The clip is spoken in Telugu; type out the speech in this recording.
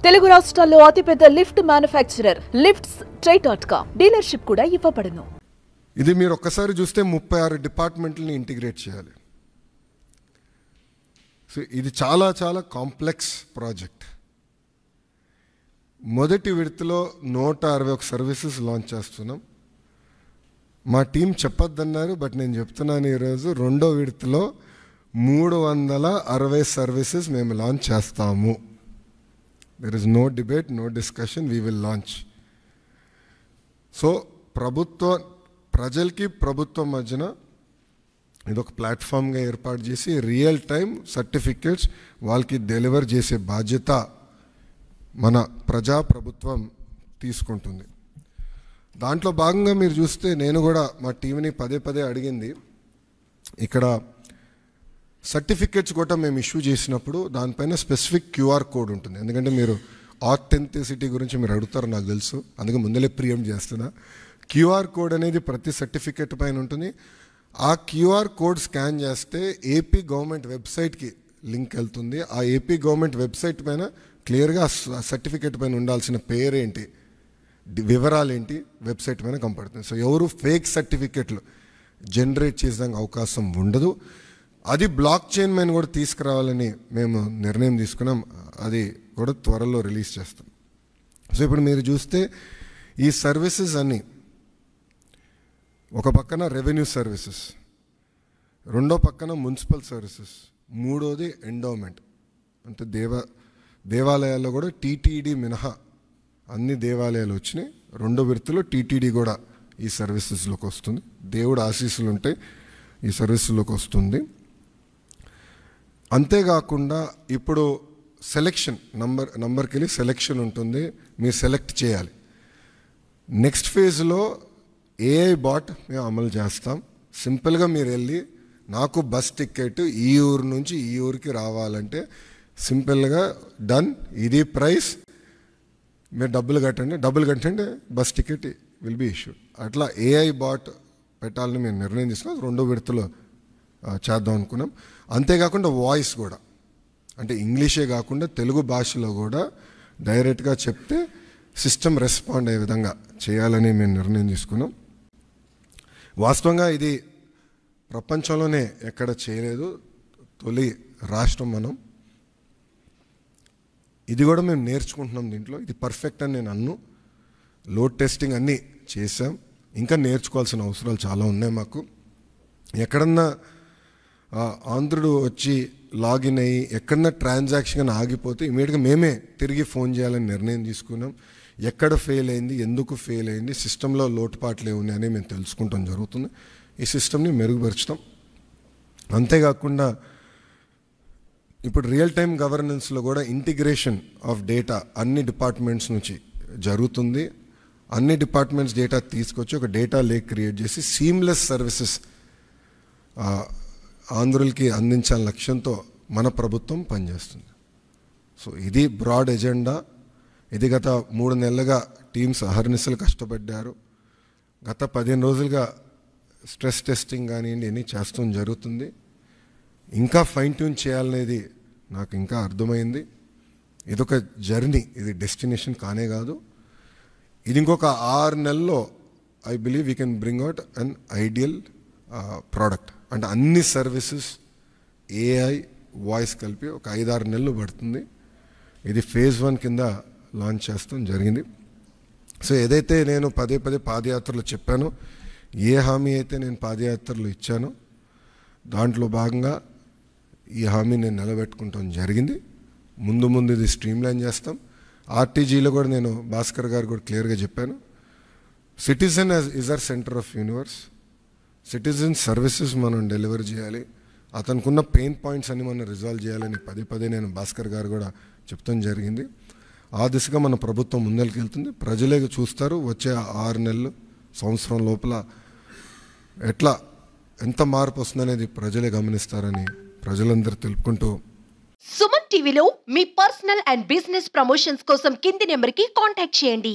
తెలుగు రాష్ట్రాల్లో అతిపెద్ద లిఫ్ట్ మ్యానుఫ్యాక్చరర్ లిఫ్ట్స్.com డీలర్షిప్ కూడా ఇవ్వబడును. ఇది మీరు ఒక్కసారి చూస్తే 36 డిపార్ట్మెంట్లని ఇంటిగ్రేట్ చేయాలి. సో ఇది చాలా చాలా కాంప్లెక్స్ ప్రాజెక్ట్. మొదటి విడతలో 161 సర్వీసెస్ లాంచ్ చేస్తున్నాం. మా టీం చెప్పొద్దన్నారు, బట్ నేను చెప్తున్నాను ఈరోజు రెండో విడతలో 360 సర్వీసెస్ మేము లాంచ్ చేస్తాము. There is no debate, no discussion, we will launch. So ప్రజలకి ప్రభుత్వం మధ్యన ఇదొక ప్లాట్ఫామ్గా ఏర్పాటు చేసి రియల్ టైం సర్టిఫికేట్స్ వాళ్ళకి డెలివర్ చేసే బాధ్యత మన ప్రభుత్వం తీసుకుంటుంది. దాంట్లో భాగంగా మీరు చూస్తే నేను కూడా మా టీంని పదే అడిగింది, ఇక్కడ సర్టిఫికేట్స్ కూడా మేము ఇష్యూ చేసినప్పుడు దానిపైన స్పెసిఫిక్ క్యూఆర్ కోడ్ ఉంటుంది. ఎందుకంటే మీరు ఆథెంటిసిటీ గురించి మీరు అడుగుతారు నాకు తెలుసు, అందుకే ముందలే ప్రియం చేస్తున్నా. క్యూఆర్ కోడ్ అనేది ప్రతి సర్టిఫికేట్ పైన ఉంటుంది. ఆ క్యూఆర్ కోడ్ స్కాన్ చేస్తే ఏపీ గవర్నమెంట్ వెబ్సైట్కి లింక్ వెళ్తుంది. ఆ ఏపీ గవర్నమెంట్ వెబ్సైట్ పైన క్లియర్గా సర్టిఫికేట్ పైన ఉండాల్సిన పేరేంటి, వివరాలు ఏంటి వెబ్సైట్ పైన కనపడుతుంది. సో ఎవరు ఫేక్ సర్టిఫికేట్లు జనరేట్ చేసేదానికి అవకాశం ఉండదు. అది బ్లాక్ చైన్ పైన కూడా తీసుకురావాలని మేము నిర్ణయం తీసుకున్నాం. అది కూడా త్వరలో రిలీజ్ చేస్తాం. సో ఇప్పుడు మీరు చూస్తే ఈ సర్వీసెస్ అన్నీ ఒక పక్కన రెవెన్యూ సర్వీసెస్, రెండో పక్కన మున్సిపల్ సర్వీసెస్, మూడోది ఎండోమెంట్. అంటే దేవాలయాల్లో కూడా టీటీడీ మినహా అన్ని దేవాలయాలు వచ్చినాయి. రెండో విడతలో టీటీడీ కూడా ఈ సర్వీసెస్లోకి వస్తుంది. దేవుడు ఆశీస్సులు ఉంటే ఈ సర్వీసుల్లోకి వస్తుంది. అంతేకాకుండా ఇప్పుడు సెలెక్షన్ నంబర్కి వెళ్ళి సెలెక్షన్ ఉంటుంది, మీరు సెలెక్ట్ చేయాలి. నెక్స్ట్ ఫేజ్లో ఏఐ బాట్ మేము అమలు చేస్తాం. సింపుల్గా మీరు వెళ్ళి నాకు బస్ టికెట్ ఈ ఊరు నుంచి ఈ ఊరికి రావాలంటే సింపుల్గా డన్, ఇది ప్రైస్, మీరు డబ్బులు కట్టండి bus ticket will be issued. అట్లా ఏఐ బాట్ పెట్టాలని మేము నిర్ణయం తీసుకున్నాం. రెండో విడతలో చేద్దాం అనుకున్నాం. అంతేకాకుండా వాయిస్ కూడా, అంటే ఇంగ్లీషే కాకుండా తెలుగు భాషలో కూడా డైరెక్ట్గా చెప్తే సిస్టమ్ రెస్పాండ్ అయ్యే విధంగా చేయాలని మేము నిర్ణయం తీసుకున్నాం. వాస్తవంగా ఇది ప్రపంచంలోనే ఎక్కడ చేయలేదు, తొలి రాష్ట్రం మనం. ఇది కూడా మేము నేర్చుకుంటున్నాం దీంట్లో. ఇది పర్ఫెక్ట్ అని నేను అన్ను. లోడ్ టెస్టింగ్ అన్నీ చేసాం, ఇంకా నేర్చుకోవాల్సిన అవసరాలు చాలా ఉన్నాయి మాకు. ఎక్కడన్నా ఆంధ్రుడు వచ్చి లాగిన్ అయ్యి ఎక్కడన్నా ట్రాన్సాక్షన్ ఆగిపోతే ఇమీడియట్గా మేమే తిరిగి ఫోన్ చేయాలని నిర్ణయం తీసుకున్నాం. ఎక్కడ ఫెయిల్ అయింది, ఎందుకు ఫెయిల్ అయింది, సిస్టంలో లోటుపాట్లు ఏమున్నాయని మేము తెలుసుకుంటాం జరుగుతుంది. ఈ సిస్టమ్ని మెరుగుపరుచుతాం. అంతేకాకుండా ఇప్పుడు రియల్ టైం గవర్నెన్స్లో కూడా ఇంటిగ్రేషన్ ఆఫ్ డేటా అన్ని డిపార్ట్మెంట్స్ నుంచి జరుగుతుంది. అన్ని డిపార్ట్మెంట్స్ డేటా తీసుకొచ్చి ఒక డేటా లేక్ క్రియేట్ చేసి సీమ్లెస్ సర్వీసెస్ ఆంధ్రులకి అందించాలని లక్ష్యంతో మన ప్రభుత్వం పనిచేస్తుంది. సో ఇది బ్రాడ్ ఎజెండా. ఇది గత 3 నెలలుగా టీమ్స్ అహర్నిశలు కష్టపడ్డారు. గత 15 రోజులుగా స్ట్రెస్ టెస్టింగ్ కానివ్వండి అన్నీ చేస్తాం జరుగుతుంది. ఇంకా ఫైన్ ట్యూన్ చేయాలనేది నాకు ఇంకా అర్థమైంది. ఇదొక జర్నీ, ఇది డెస్టినేషన్ కానే కాదు. ఇది ఇంకొక 6 నెలల్లో I believe we can bring out an ideal product. అంటే అన్ని సర్వీసెస్ ఏఐ వాయిస్ కలిపి ఒక 5-6 నెలలు పడుతుంది. ఇది ఫేజ్ 1 కింద లాంచ్ చేస్తాం జరిగింది. సో ఏదైతే నేను పదే పాదయాత్రలో చెప్పానో, ఏ హామీ అయితే నేను పాదయాత్రలో ఇచ్చానో దాంట్లో భాగంగా ఈ హామీ నేను నిలబెట్టుకుంటాం జరిగింది. ముందు ఇది స్ట్రీమ్లైన్ చేస్తాం. ఆర్టీజీలో కూడా నేను భాస్కర్ గారు కూడా క్లియర్గా చెప్పాను, citizen is our centre of universe. Citizen services మనం డెలివర్ చేయాలి, అతనుకున్న పెయిన్ పాయింట్స్ అన్ని మనం రిజాల్వ్ చేయాలని పదే నేను భాస్కర్ గారు కూడా చెప్తాం జరిగింది. ఆ దిశగా మన ప్రభుత్వం ముందరికి వెళ్తుంది. ప్రజలే చూస్తారు వచ్చే 6 నెలలు సంవత్సరం లోపల ఎంత మార్పు వస్తుందనేది ప్రజలే గమనిస్తారని ప్రజలందరూ తెలుపుకుంటూ, సుమన్ టీవీలో మీ పర్సనల్ అండ్ బిజినెస్ ప్రమోషన్స్ కోసం కింది నెంబర్కి కాంటాక్ట్ చేయండి.